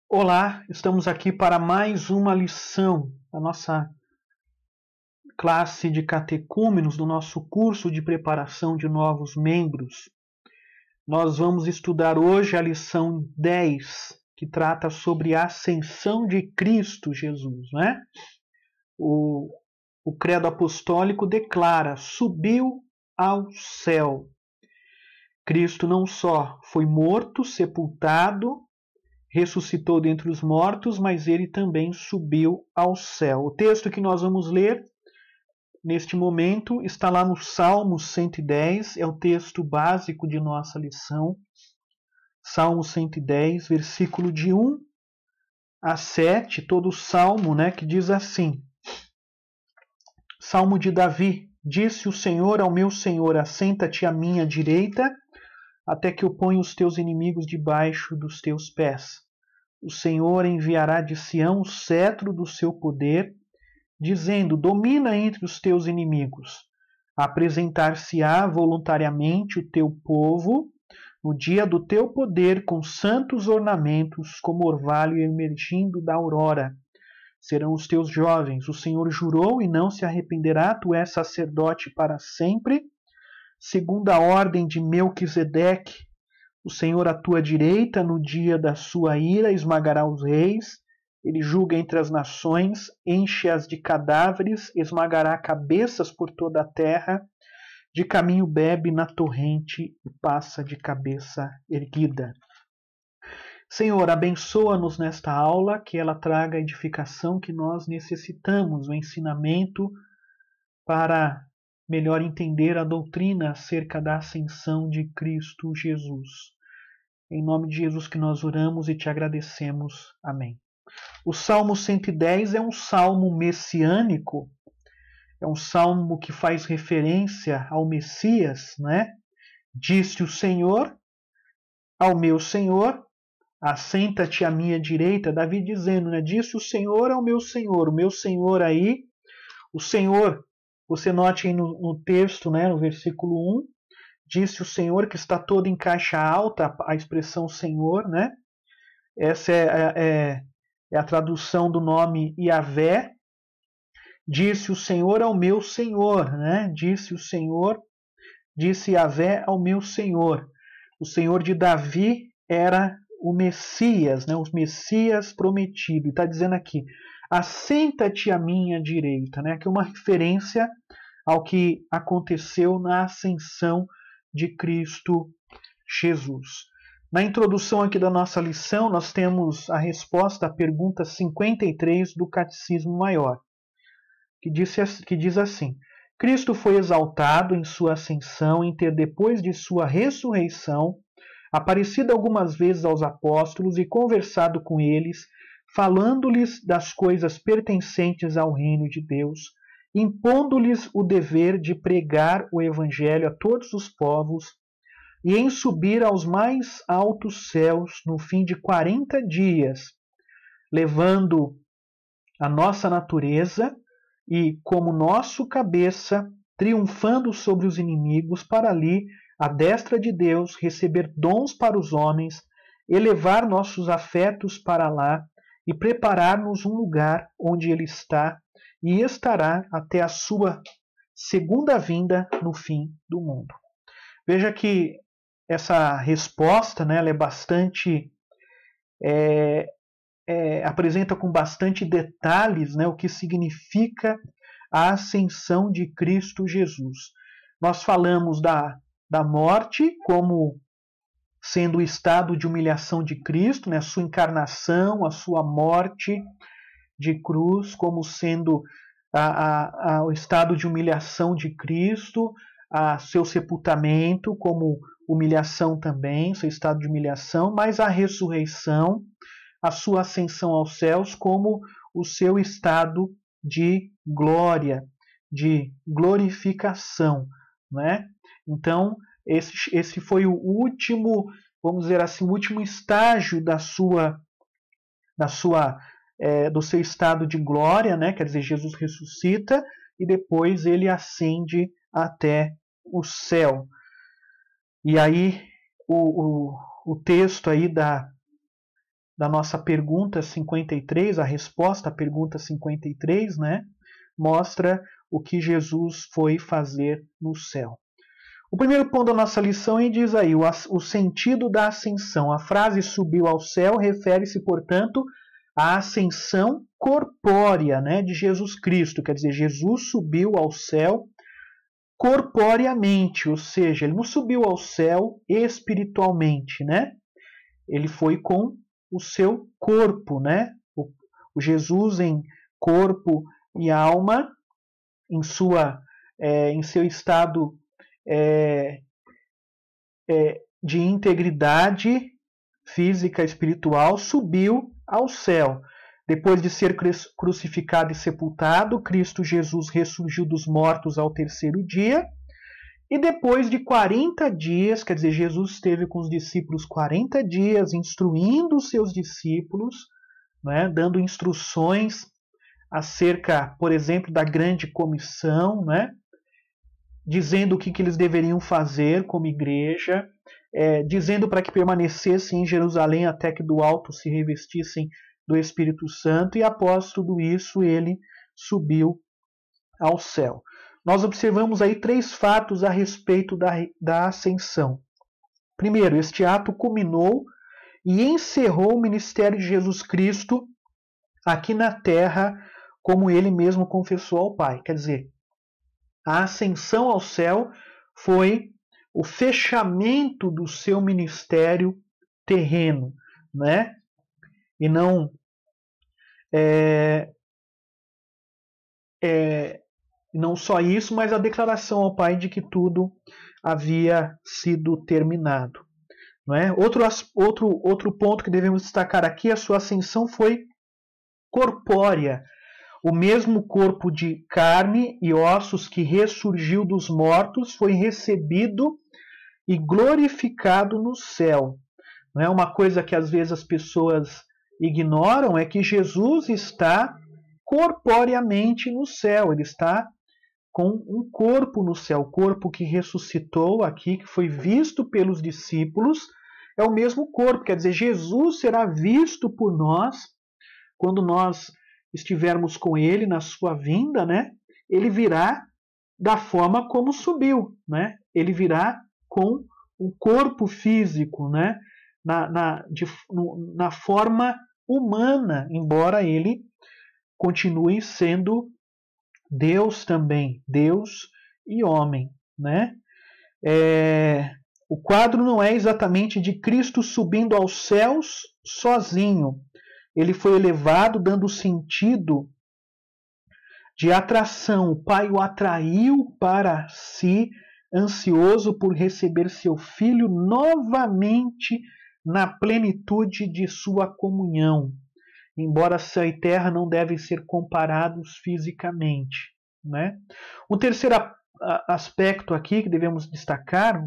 Olá, estamos aqui para mais uma lição da nossa classe de catecúmenos, do nosso curso de preparação de novos membros. Nós vamos estudar hoje a lição 10, que trata sobre a ascensão de Cristo Jesus, né? O credo apostólico declara: subiu ao céu. Cristo não só foi morto, sepultado, ressuscitou dentre os mortos, mas ele também subiu ao céu. O texto que nós vamos ler neste momento está lá no Salmo 110, é o texto básico de nossa lição. Salmo 110, versículo de 1 a 7, todo o salmo, né, que diz assim: Salmo de Davi: Disse o Senhor ao meu Senhor: assenta-te à minha direita, até que eu ponha os teus inimigos debaixo dos teus pés. O Senhor enviará de Sião o cetro do seu poder, dizendo: domina entre os teus inimigos. Apresentar-se-á voluntariamente o teu povo no dia do teu poder, com santos ornamentos, como orvalho emergindo da aurora. Serão os teus jovens. O Senhor jurou e não se arrependerá. Tu és sacerdote para sempre, segundo a ordem de Melquisedeque. O Senhor à tua direita, no dia da sua ira, esmagará os reis. Ele julga entre as nações, enche-as de cadáveres, esmagará cabeças por toda a terra. De caminho bebe na torrente e passa de cabeça erguida. Senhor, abençoa-nos nesta aula, que ela traga a edificação que nós necessitamos, o ensinamento para melhor entender a doutrina acerca da ascensão de Cristo Jesus. Em nome de Jesus que nós oramos e te agradecemos. Amém. O Salmo 110 é um salmo messiânico, é um salmo que faz referência ao Messias, né? Disse o Senhor ao meu Senhor: assenta-te à minha direita. Davi dizendo, né? Disse o Senhor ao meu Senhor. O meu Senhor aí, o Senhor, você note aí no texto, né? No versículo 1, disse o Senhor, que está todo em caixa alta, a expressão Senhor, né? Essa é a tradução do nome Yahvé. Disse o Senhor ao meu Senhor, né? Disse o Senhor, disse Yahvé ao meu Senhor. O Senhor de Davi era o Messias, né? O Messias prometido. E está dizendo aqui: assenta-te à minha direita, né? Aqui é uma referência ao que aconteceu na ascensão de Cristo Jesus. Na introdução aqui da nossa lição, nós temos a resposta à pergunta 53 do Catecismo Maior, que diz assim: Cristo foi exaltado em sua ascensão, em ter, depois de sua ressurreição, aparecido algumas vezes aos apóstolos e conversado com eles, falando-lhes das coisas pertencentes ao reino de Deus, impondo-lhes o dever de pregar o evangelho a todos os povos, e em subir aos mais altos céus no fim de 40 dias, levando a nossa natureza e, como nosso cabeça, triunfando sobre os inimigos, para ali, à destra de Deus, receber dons para os homens, elevar nossos afetos para lá e preparar-nos um lugar onde Ele está e estará até a sua segunda vinda no fim do mundo. Veja que essa resposta, né, ela é bastante apresenta com bastante detalhes, né, o que significa a ascensão de Cristo Jesus. Nós falamos da morte como sendo o estado de humilhação de Cristo, né, a sua encarnação, a sua morte de cruz, como sendo o estado de humilhação de Cristo, seu sepultamento como humilhação também, seu estado de humilhação, mas a ressurreição, a sua ascensão aos céus como o seu estado de glória, de glorificação, né? Então, esse foi o último, vamos dizer assim, o último estágio do seu estado de glória, né? Quer dizer, Jesus ressuscita e depois ele ascende até o céu. E aí o texto aí da nossa pergunta 53, a resposta à pergunta 53, né, mostra o que Jesus foi fazer no céu. O primeiro ponto da nossa lição diz aí o sentido da ascensão. A frase subiu ao céu refere-se, portanto, à ascensão corpórea, né, de Jesus Cristo. Quer dizer, Jesus subiu ao céu corporeamente, ou seja, ele não subiu ao céu espiritualmente, né? Ele foi com o seu corpo, né? O Jesus em corpo e alma, em seu estado de integridade física e espiritual, subiu ao céu. Depois de ser crucificado e sepultado, Cristo Jesus ressurgiu dos mortos ao terceiro dia. E depois de 40 dias, quer dizer, Jesus esteve com os discípulos 40 dias, instruindo os seus discípulos, né, dando instruções acerca, por exemplo, da grande comissão, né, dizendo o que eles deveriam fazer como igreja, dizendo para que permanecessem em Jerusalém até que do alto se revestissem do Espírito Santo, e após tudo isso ele subiu ao céu. Nós observamos aí 3 fatos a respeito da ascensão. Primeiro, este ato culminou e encerrou o ministério de Jesus Cristo aqui na terra, como ele mesmo confessou ao Pai. Quer dizer, a ascensão ao céu foi o fechamento do seu ministério terreno, né? E não não só isso, mas a declaração ao Pai de que tudo havia sido terminado. Não é? Outro ponto que devemos destacar aqui, a sua ascensão foi corpórea. O mesmo corpo de carne e ossos que ressurgiu dos mortos foi recebido e glorificado no céu. Não é? Uma coisa que às vezes as pessoas ignoram é que Jesus está corporeamente no céu, ele está com um corpo no céu, o corpo que ressuscitou aqui, que foi visto pelos discípulos, é o mesmo corpo, quer dizer, Jesus será visto por nós quando nós estivermos com ele na sua vinda, né? Ele virá da forma como subiu, né? Ele virá com o corpo físico, né? Na forma humana, embora ele continue sendo Deus também, Deus e homem, né? O quadro não é exatamente de Cristo subindo aos céus sozinho. Ele foi elevado dando sentido de atração. O Pai o atraiu para si, ansioso por receber seu Filho novamente na plenitude de sua comunhão. Embora céu e terra não devem ser comparados fisicamente, né? O terceiro aspecto aqui que devemos destacar,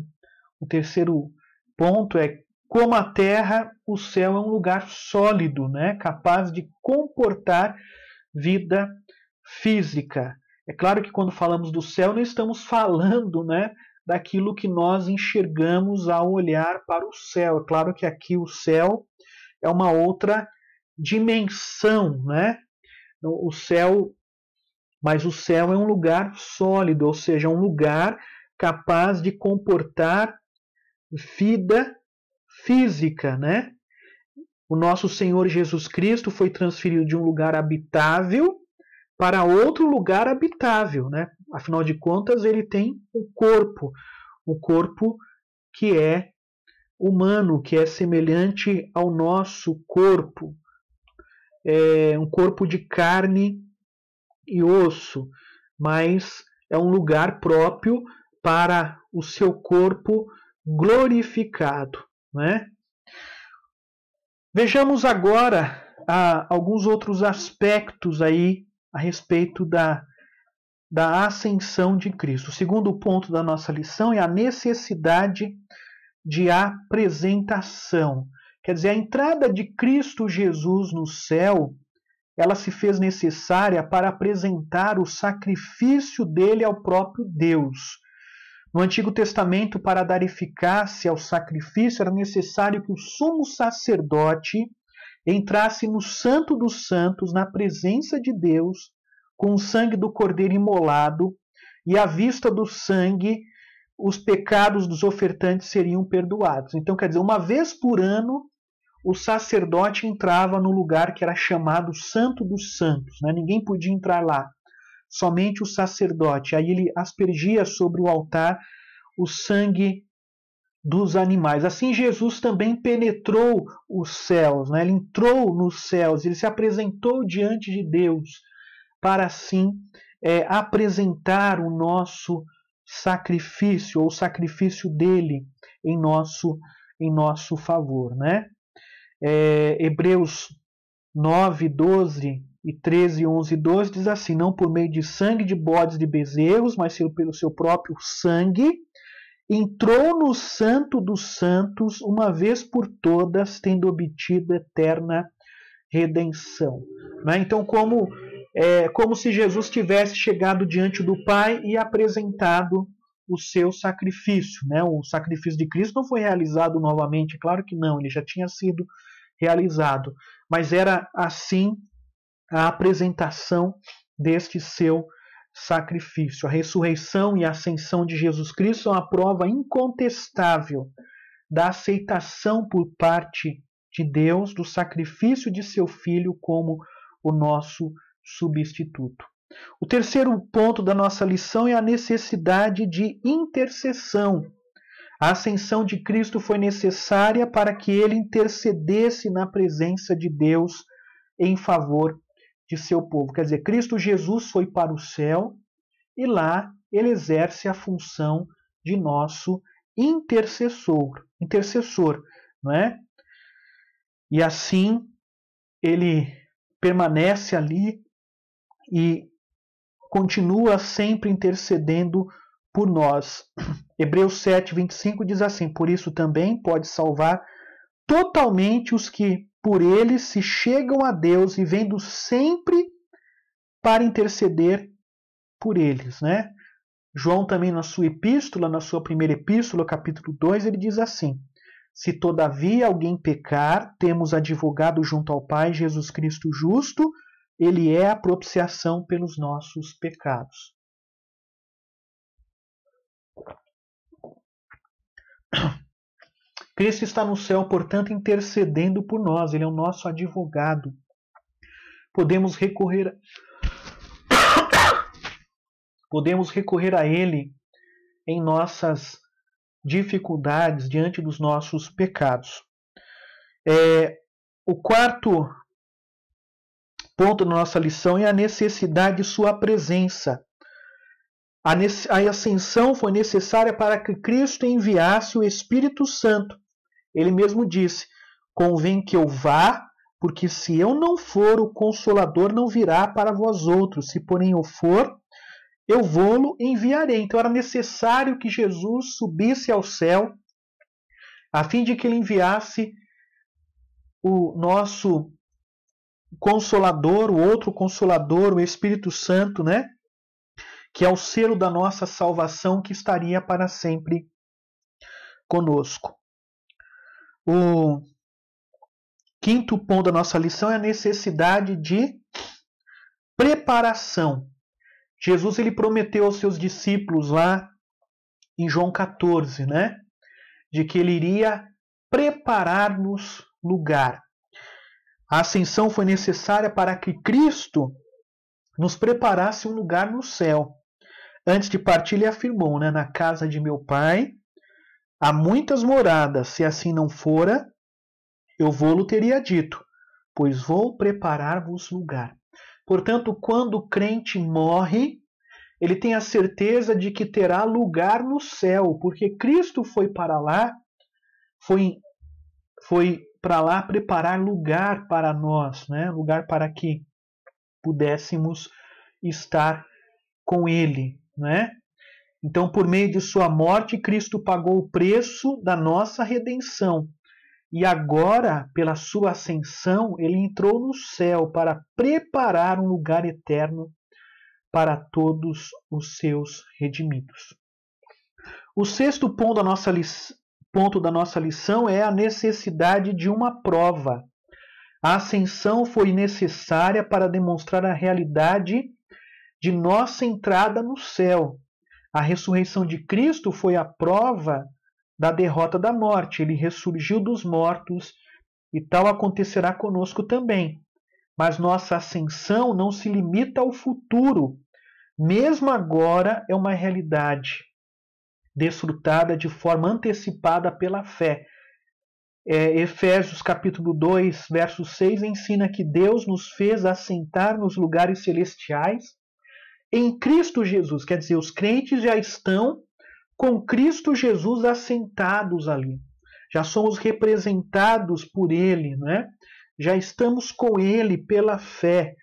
o terceiro ponto é como a terra, o céu é um lugar sólido, né? Capaz de comportar vida física. É claro que quando falamos do céu, não estamos falando, né, daquilo que nós enxergamos ao olhar para o céu. É claro que aqui o céu é uma outra dimensão, né? Mas o céu é um lugar sólido, ou seja, um lugar capaz de comportar vida física, né? O nosso Senhor Jesus Cristo foi transferido de um lugar habitável para outro lugar habitável, né? Afinal de contas, ele tem um corpo que é humano, que é semelhante ao nosso corpo. É um corpo de carne e osso, mas é um lugar próprio para o seu corpo glorificado, né? Vejamos agora alguns outros aspectos aí a respeito da ascensão de Cristo. O segundo ponto da nossa lição é a necessidade de apresentação. Quer dizer, a entrada de Cristo Jesus no céu, ela se fez necessária para apresentar o sacrifício dele ao próprio Deus. No Antigo Testamento, para dar eficácia ao sacrifício, era necessário que o sumo sacerdote entrasse no Santo dos Santos, na presença de Deus, com o sangue do Cordeiro imolado, e à vista do sangue, os pecados dos ofertantes seriam perdoados. Então, quer dizer, uma vez por ano, o sacerdote entrava no lugar que era chamado Santo dos Santos, né? Ninguém podia entrar lá, somente o sacerdote. Aí ele aspergia sobre o altar o sangue dos animais. Assim, Jesus também penetrou os céus, né? Ele entrou nos céus, ele se apresentou diante de Deus para assim apresentar o nosso sacrifício, ou o sacrifício dele em nosso favor, né? Hebreus 9, 12 e 13, 11 e 12 diz assim: não por meio de sangue de bodes e de bezerros, mas pelo seu próprio sangue, entrou no Santo dos Santos uma vez por todas, tendo obtido eterna redenção. Né? Então, como se Jesus tivesse chegado diante do Pai e apresentado o seu sacrifício. Né? O sacrifício de Cristo não foi realizado novamente, claro que não, ele já tinha sido realizado, mas era assim a apresentação deste seu sacrifício. A ressurreição e a ascensão de Jesus Cristo são a prova incontestável da aceitação por parte de Deus do sacrifício de seu Filho como o nosso substituto. O terceiro ponto da nossa lição é a necessidade de intercessão. A ascensão de Cristo foi necessária para que ele intercedesse na presença de Deus em favor de seu povo. Quer dizer, Cristo Jesus foi para o céu e lá ele exerce a função de nosso intercessor, não é? E assim ele permanece ali e continua sempre intercedendo por nós. Hebreus 7, 25 diz assim: por isso também pode salvar totalmente os que por ele se chegam a Deus, e vendo sempre para interceder por eles, né? João também na sua epístola, na sua primeira epístola, capítulo 2, ele diz assim: se todavia alguém pecar, temos advogado junto ao Pai, Jesus Cristo justo, ele é a propiciação pelos nossos pecados. Cristo está no céu, portanto, intercedendo por nós. Ele é o nosso advogado. Podemos recorrer a Ele em nossas dificuldades, diante dos nossos pecados. O quarto ponto da nossa lição é a necessidade de sua presença. A ascensão foi necessária para que Cristo enviasse o Espírito Santo. Ele mesmo disse: convém que eu vá, porque se eu não for, o Consolador não virá para vós outros. Se porém eu for, eu vou-lo enviarei. Então era necessário que Jesus subisse ao céu, a fim de que ele enviasse o nosso Consolador, o outro Consolador, o Espírito Santo, né? Que é o selo da nossa salvação, que estaria para sempre conosco. O quinto ponto da nossa lição é a necessidade de preparação. Jesus ele prometeu aos seus discípulos lá em João 14, né? De que ele iria preparar-nos lugar. A ascensão foi necessária para que Cristo nos preparasse um lugar no céu. Antes de partir, ele afirmou, né? Na casa de meu Pai há muitas moradas, se assim não fora, eu vou-lo teria dito, pois vou preparar-vos lugar. Portanto, quando o crente morre, ele tem a certeza de que terá lugar no céu, porque Cristo foi para lá, foi para lá preparar lugar para nós, né? Lugar para que pudéssemos estar com Ele, né? Então, por meio de sua morte, Cristo pagou o preço da nossa redenção. E agora, pela sua ascensão, ele entrou no céu para preparar um lugar eterno para todos os seus redimidos. O sexto ponto da nossa lição é a necessidade de uma prova. A ascensão foi necessária para demonstrar a realidade de nossa entrada no céu. A ressurreição de Cristo foi a prova da derrota da morte. Ele ressurgiu dos mortos e tal acontecerá conosco também. Mas nossa ascensão não se limita ao futuro. Mesmo agora é uma realidade desfrutada de forma antecipada pela fé. Efésios capítulo 2, verso 6 ensina que Deus nos fez assentar nos lugares celestiais em Cristo Jesus. Quer dizer, os crentes já estão com Cristo Jesus assentados ali. Já somos representados por Ele, né? Já estamos com Ele pela fé,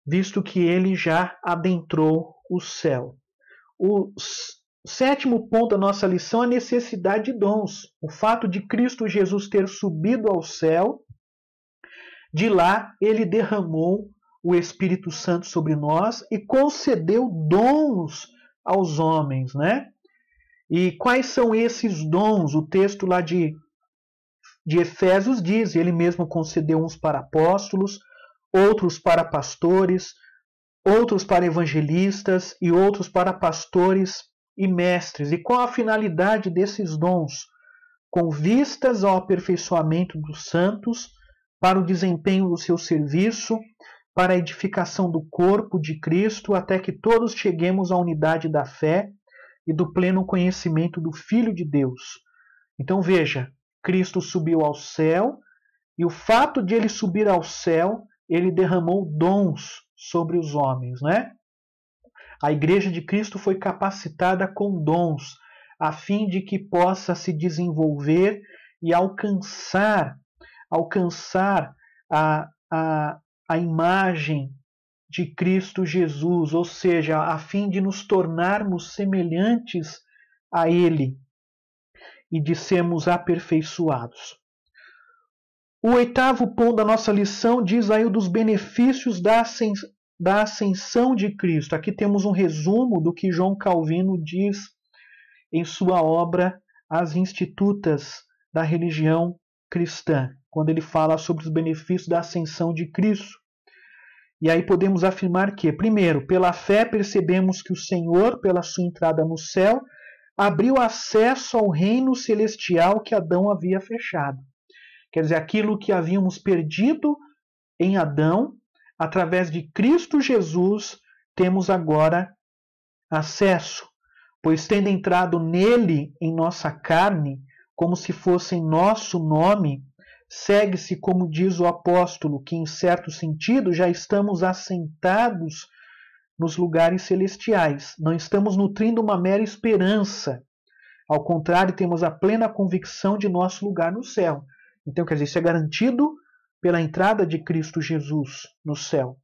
visto que Ele já adentrou o céu. O sétimo ponto da nossa lição é a necessidade de dons. O fato de Cristo Jesus ter subido ao céu, de lá Ele derramou o Espírito Santo sobre nós e concedeu dons aos homens, né? E quais são esses dons? O texto lá de Efésios diz, ele mesmo concedeu uns para apóstolos, outros para pastores, outros para evangelistas e outros para pastores e mestres. E qual a finalidade desses dons? Com vistas ao aperfeiçoamento dos santos, para o desempenho do seu serviço, para a edificação do corpo de Cristo, até que todos cheguemos à unidade da fé e do pleno conhecimento do Filho de Deus. Então veja, Cristo subiu ao céu, e o fato de ele subir ao céu, ele derramou dons sobre os homens, né? A igreja de Cristo foi capacitada com dons, a fim de que possa se desenvolver e alcançar a imagem de Cristo Jesus, ou seja, a fim de nos tornarmos semelhantes a Ele e de sermos aperfeiçoados. O oitavo ponto da nossa lição diz aí dos benefícios da ascensão de Cristo. Aqui temos um resumo do que João Calvino diz em sua obra As Institutas da Religião Cristã, quando ele fala sobre os benefícios da ascensão de Cristo. E aí podemos afirmar que, primeiro, pela fé percebemos que o Senhor, pela sua entrada no céu, abriu acesso ao reino celestial que Adão havia fechado. Quer dizer, aquilo que havíamos perdido em Adão, através de Cristo Jesus, temos agora acesso, pois tendo entrado nele em nossa carne, como se fosse em nosso nome, segue-se, como diz o apóstolo, que em certo sentido já estamos assentados nos lugares celestiais. Não estamos nutrindo uma mera esperança. Ao contrário, temos a plena convicção de nosso lugar no céu. Então, quer dizer, isso é garantido pela entrada de Cristo Jesus no céu.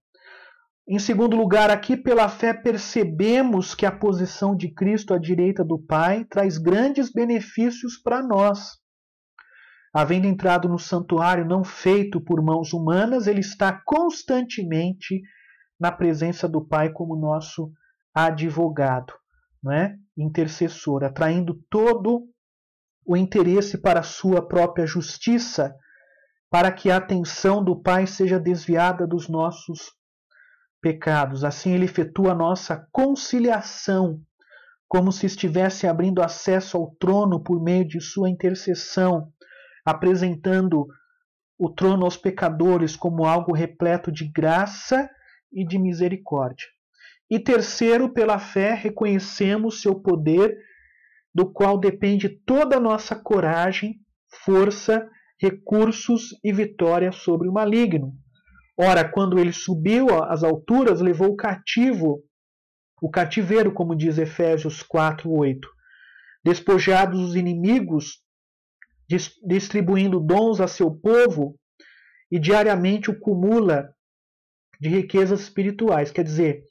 Em segundo lugar, aqui pela fé percebemos que a posição de Cristo à direita do Pai traz grandes benefícios para nós. Havendo entrado no santuário não feito por mãos humanas, ele está constantemente na presença do Pai como nosso advogado, não é? Intercessor, atraindo todo o interesse para a sua própria justiça, para que a atenção do Pai seja desviada dos nossos pecados. Assim ele efetua a nossa conciliação, como se estivesse abrindo acesso ao trono por meio de sua intercessão, apresentando o trono aos pecadores como algo repleto de graça e de misericórdia. E terceiro, pela fé, reconhecemos seu poder, do qual depende toda a nossa coragem, força, recursos e vitória sobre o maligno. Ora, quando ele subiu às alturas, levou o cativeiro, como diz Efésios 4:8. Despojados os inimigos, distribuindo dons a seu povo, e diariamente o cumula de riquezas espirituais. Quer dizer,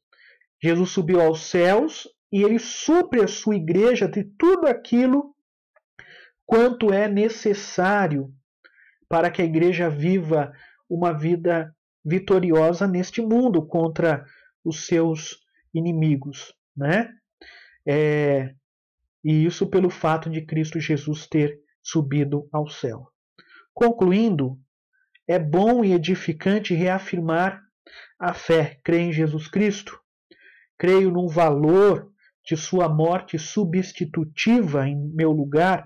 Jesus subiu aos céus e ele supre a sua igreja de tudo aquilo quanto é necessário para que a igreja viva uma vida vitoriosa neste mundo contra os seus inimigos, né? E isso pelo fato de Cristo Jesus ter subido ao céu. Concluindo, É bom e edificante reafirmar a fé. Creio em Jesus Cristo, creio no valor de sua morte substitutiva em meu lugar,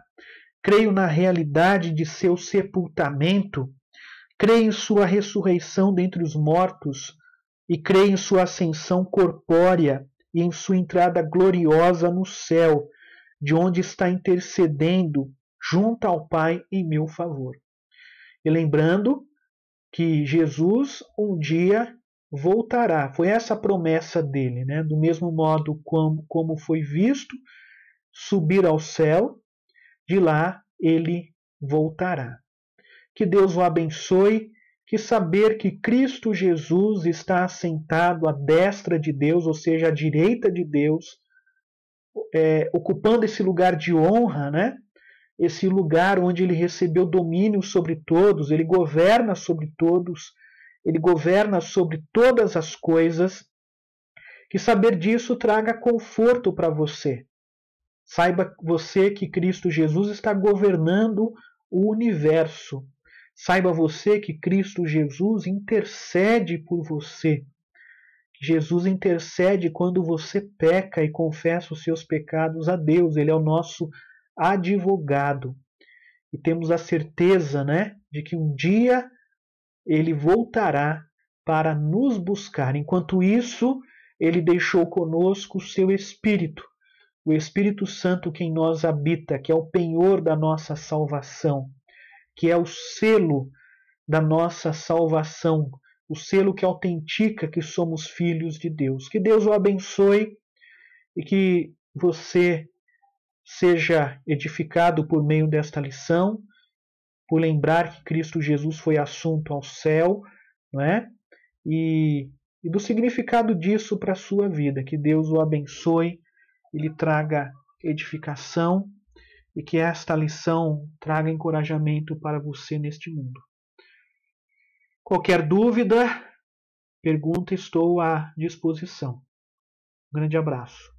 creio na realidade de seu sepultamento, creio em sua ressurreição dentre os mortos e creio em sua ascensão corpórea e em sua entrada gloriosa no céu, de onde está intercedendo junto ao Pai em meu favor. E lembrando que Jesus um dia voltará. Foi essa a promessa dele, né? Do mesmo modo como foi visto subir ao céu, de lá ele voltará. Que Deus o abençoe, que saber que Cristo Jesus está assentado à destra de Deus, ou seja, à direita de Deus, ocupando esse lugar de honra, né? Esse lugar onde ele recebeu domínio sobre todos, ele governa sobre todos, ele governa sobre todas as coisas. Que saber disso traga conforto para você. Saiba você que Cristo Jesus está governando o universo. Saiba você que Cristo Jesus intercede por você. Jesus intercede quando você peca e confessa os seus pecados a Deus. Ele é o nosso advogado. E temos a certeza, né, de que um dia ele voltará para nos buscar. Enquanto isso, ele deixou conosco o seu Espírito, o Espírito Santo que em nós habita, que é o penhor da nossa salvação, que é o selo da nossa salvação, o selo que autentica que somos filhos de Deus. Que Deus o abençoe e que você seja edificado por meio desta lição, por lembrar que Cristo Jesus foi assunto ao céu, não é? E do significado disso para a sua vida. Que Deus o abençoe e lhe traga edificação e que esta lição traga encorajamento para você neste mundo. Qualquer dúvida, pergunta, estou à disposição. Um grande abraço.